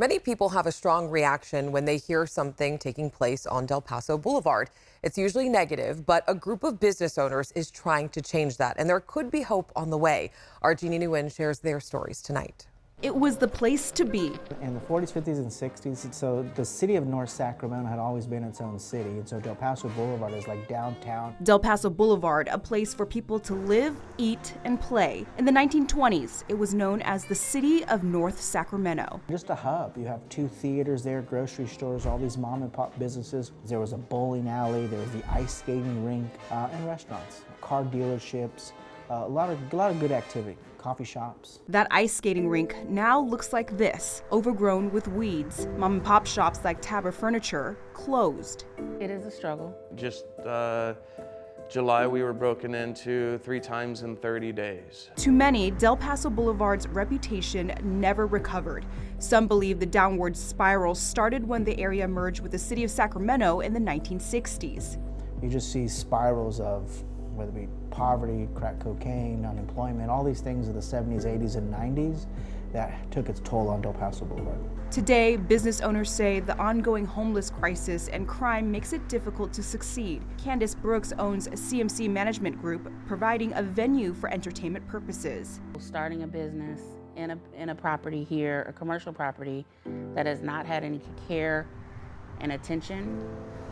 Many people have a strong reaction when they hear something taking place on Del Paso Boulevard. It's usually negative, but a group of business owners is trying to change that, and there could be hope on the way. Our Jeannie Nguyen shares their stories tonight. It was the place to be. In the 40s, 50s, and 60s, so the city of North Sacramento had always been its own city, and so Del Paso Boulevard is like downtown. Del Paso Boulevard, a place for people to live, eat, and play. In the 1920s, it was known as the city of North Sacramento. Just a hub. You have 2 theaters there, grocery stores, all these mom and pop businesses. There was a bowling alley, there was the ice skating rink, and restaurants, car dealerships, a lot of good activity. Coffee shops. That ice skating rink now looks like this, overgrown with weeds. Mom and pop shops like Tabber Furniture closed. It is a struggle. Just July, we were broken into 3 times in 30 days. To many, Del Paso Boulevard's reputation never recovered. Some believe the downward spiral started when the area merged with the city of Sacramento in the 1960s. You just see spirals of whether it be poverty, crack cocaine, unemployment, all these things of the 70s, 80s, and 90s that took its toll on Del Paso Boulevard. Today, business owners say the ongoing homeless crisis and crime makes it difficult to succeed. Candace Brooks owns a CMC Management Group, providing a venue for entertainment purposes. Starting a business in a property here, a commercial property that has not had any care and attention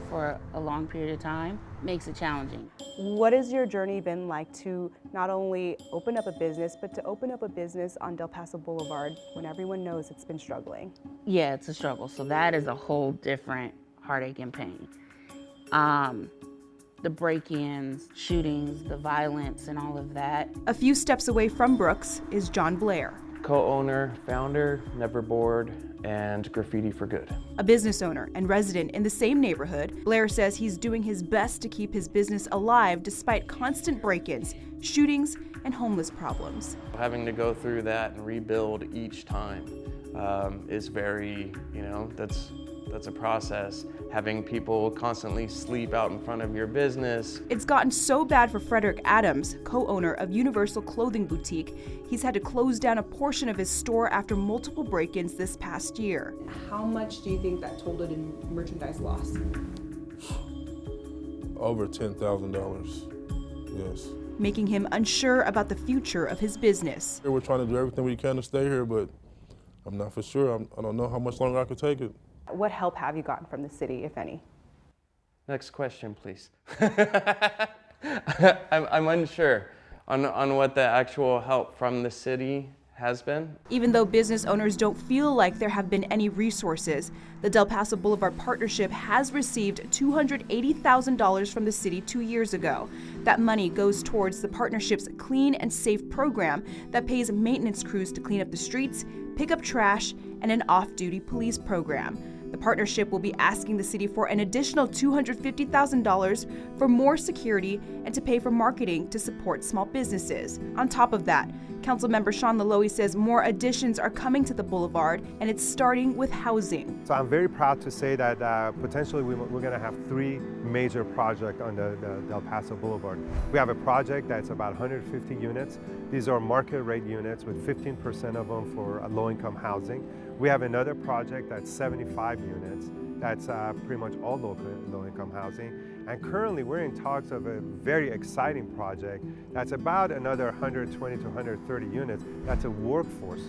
for a long period of time makes it challenging. What has your journey been like to not only open up a business, but to open up a business on Del Paso Boulevard when everyone knows it's been struggling? Yeah, it's a struggle. So that is a whole different heartache and pain. The break-ins, shootings, the violence, and all of that. A few steps away from Brooks is John Blair. Co-owner, founder, never bored, and graffiti for good. A business owner and resident in the same neighborhood, Blair says he's doing his best to keep his business alive despite constant break-ins, shootings, and homeless problems. Having to go through that and rebuild each time is very, that's a process. Having people constantly sleep out in front of your business. It's gotten so bad for Frederick Adams, co-owner of Universal Clothing Boutique, he's had to close down a portion of his store after multiple break-ins this past year. How much do you think that totaled in merchandise loss? Over $10,000, yes. Making him unsure about the future of his business. We're trying to do everything we can to stay here, but I'm not for sure. I don't know how much longer I could take it. What help have you gotten from the city, if any? Next question, please. I'm unsure on what the actual help from the city has been. Even though business owners don't feel like there have been any resources, the Del Paso Boulevard Partnership has received $280,000 from the city 2 years ago. That money goes towards the partnership's Clean and Safe program that pays maintenance crews to clean up the streets, pick up trash, and an off-duty police program. The partnership will be asking the city for an additional $250,000 for more security and to pay for marketing to support small businesses. On top of that, Councilmember Sean Laloe says more additions are coming to the boulevard, and it's starting with housing. So I'm very proud to say that potentially we're going to have 3 major projects on the Del Paso Boulevard. We have a project that's about 150 units. These are market rate units with 15% of them for low-income housing. We have another project that's 75 units. That's pretty much all low-income housing. And currently we're in talks of a very exciting project that's about another 120 to 130 units. That's a workforce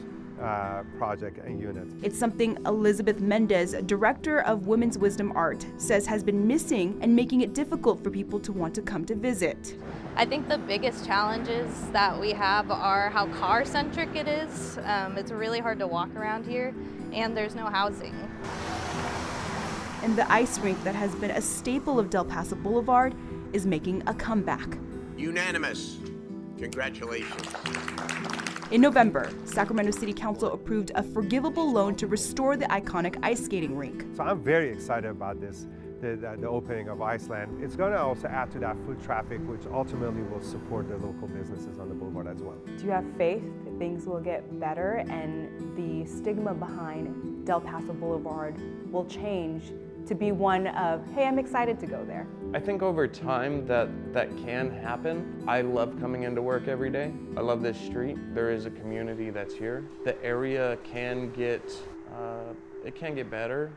project and unit. It's something Elizabeth Mendez, director of Women's Wisdom Art, says has been missing and making it difficult for people to want to come to visit. I think the biggest challenges that we have are how car-centric it is. It's really hard to walk around here, and there's no housing. And the ice rink that has been a staple of Del Paso Boulevard is making a comeback. Unanimous. Congratulations. In November, Sacramento City Council approved a forgivable loan to restore the iconic ice skating rink. So I'm very excited about this, the opening of Iceland. It's going to also add to that foot traffic, which ultimately will support the local businesses on the boulevard as well. Do you have faith that things will get better and the stigma behind Del Paso Boulevard will change to be one of, hey, I'm excited to go there? I think over time that can happen. I love coming into work every day. I love this street. There is a community that's here. The area can get It can get better.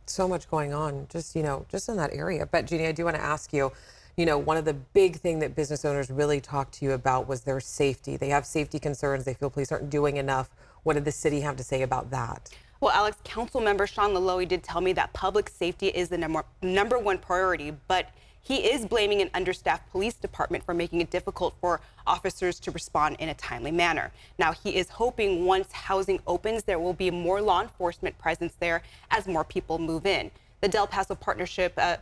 So much going on, just in that area. But Jeannie, I do want to ask you, one of the big thing that business owners really talked to you about was their safety. They have safety concerns. They feel police aren't doing enough. What did the city have to say about that? Well, Alex, council member Sean Laloe did tell me that public safety is the number one priority, but he is blaming an understaffed police department for making it difficult for officers to respond in a timely manner. Now, he is hoping once housing opens, there will be more law enforcement presence there as more people move in. The Del Paso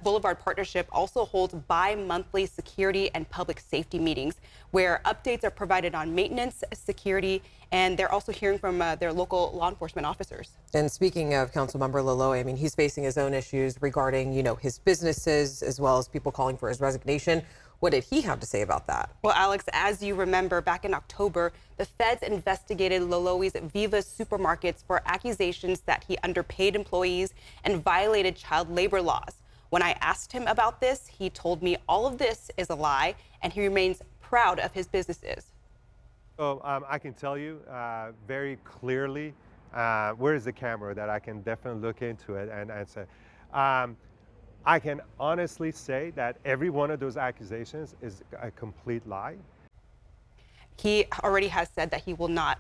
Boulevard Partnership also holds bi-monthly security and public safety meetings where updates are provided on maintenance, security, and they're also hearing from their local law enforcement officers. And speaking of Councilmember Laloe, I mean, he's facing his own issues regarding, his businesses as well as people calling for his resignation. What did he have to say about that? Well, Alex, as you remember, back in October, the feds investigated Laloe's Viva supermarkets for accusations that he underpaid employees and violated child labor laws. When I asked him about this, he told me all of this is a lie and he remains proud of his businesses. So I can tell you very clearly, where is the camera that I can definitely look into it and say. I can honestly say that every one of those accusations is a complete lie. He already has said that he will not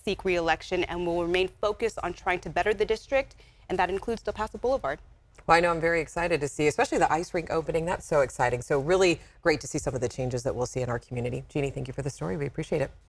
seek re-election and will remain focused on trying to better the district, and that includes Del Paso Boulevard. Well, I know I'm very excited to see, especially the ice rink opening. That's so exciting. So really great to see some of the changes that we'll see in our community. Jeannie, thank you for the story. We appreciate it.